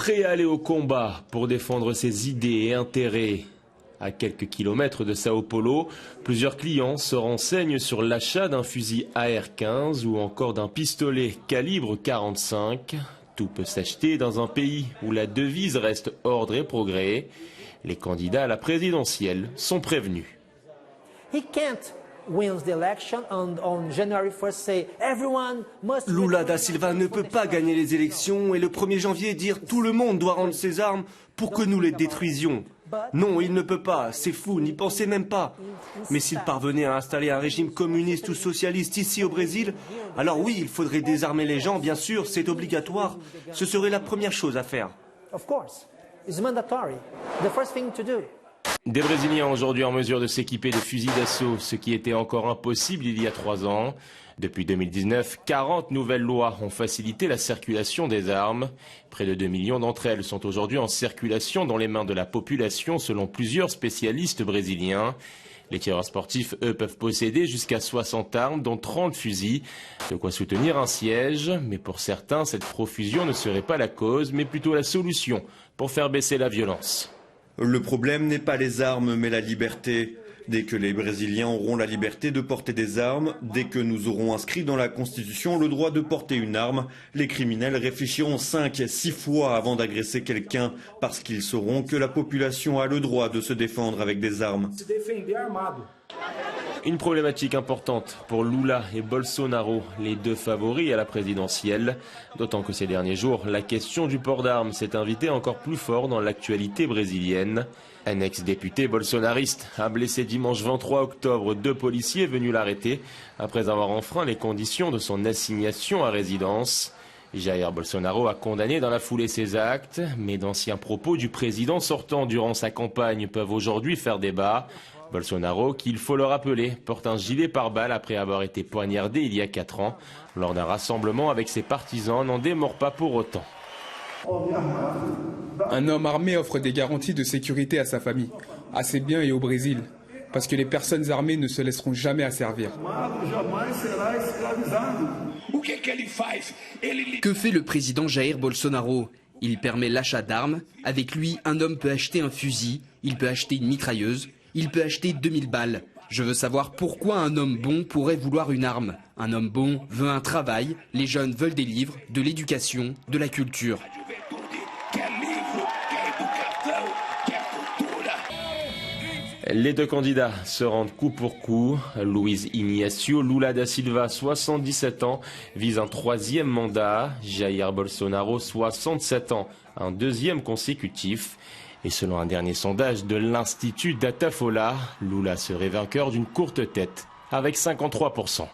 prêt à aller au combat pour défendre ses idées et intérêts. À quelques kilomètres de Sao Paulo, plusieurs clients se renseignent sur l'achat d'un fusil AR-15 ou encore d'un pistolet calibre 45. Tout peut s'acheter dans un pays où la devise reste ordre et progrès. Les candidats à la présidentielle sont prévenus. Lula da Silva ne peut pas gagner les élections et le 1er janvier dire tout le monde doit rendre ses armes pour que nous les détruisions. Non, il ne peut pas, c'est fou, n'y pensez même pas. Mais s'il parvenait à installer un régime communiste ou socialiste ici au Brésil, alors oui, il faudrait désarmer les gens, bien sûr, c'est obligatoire. Ce serait la première chose à faire. Des Brésiliens aujourd'hui en mesure de s'équiper de fusils d'assaut, ce qui était encore impossible il y a 3 ans. Depuis 2019, 40 nouvelles lois ont facilité la circulation des armes. Près de 2 millions d'entre elles sont aujourd'hui en circulation dans les mains de la population selon plusieurs spécialistes brésiliens. Les tireurs sportifs, eux, peuvent posséder jusqu'à 60 armes, dont 30 fusils. De quoi soutenir un siège, mais pour certains, cette profusion ne serait pas la cause, mais plutôt la solution pour faire baisser la violence. Le problème n'est pas les armes, mais la liberté. Dès que les Brésiliens auront la liberté de porter des armes, dès que nous aurons inscrit dans la Constitution le droit de porter une arme, les criminels réfléchiront 5 à 6 fois avant d'agresser quelqu'un, parce qu'ils sauront que la population a le droit de se défendre avec des armes. Une problématique importante pour Lula et Bolsonaro, les deux favoris à la présidentielle. D'autant que ces derniers jours, la question du port d'armes s'est invitée encore plus fort dans l'actualité brésilienne. Un ex-député bolsonariste a blessé dimanche 23 octobre 2 policiers venus l'arrêter après avoir enfreint les conditions de son assignation à résidence. Jair Bolsonaro a condamné dans la foulée ces actes, mais d'anciens propos du président sortant durant sa campagne peuvent aujourd'hui faire débat. Bolsonaro, qui, il faut le rappeler, porte un gilet pare-balles après avoir été poignardé il y a 4 ans. Lors d'un rassemblement avec ses partisans, n'en démord pas pour autant. Un homme armé offre des garanties de sécurité à sa famille, à ses biens et au Brésil, parce que les personnes armées ne se laisseront jamais asservir. Que fait le président Jair Bolsonaro? Il permet l'achat d'armes. Avec lui, un homme peut acheter un fusil, il peut acheter une mitrailleuse, il peut acheter 2000 balles. Je veux savoir pourquoi un homme bon pourrait vouloir une arme. Un homme bon veut un travail, les jeunes veulent des livres, de l'éducation, de la culture. Les deux candidats se rendent coup pour coup. Luiz Inácio Lula da Silva, 77 ans, vise un 3e mandat. Jair Bolsonaro, 67 ans, un 2e consécutif. Et selon un dernier sondage de l'Institut Datafolha, Lula serait vainqueur d'une courte tête, avec 53%.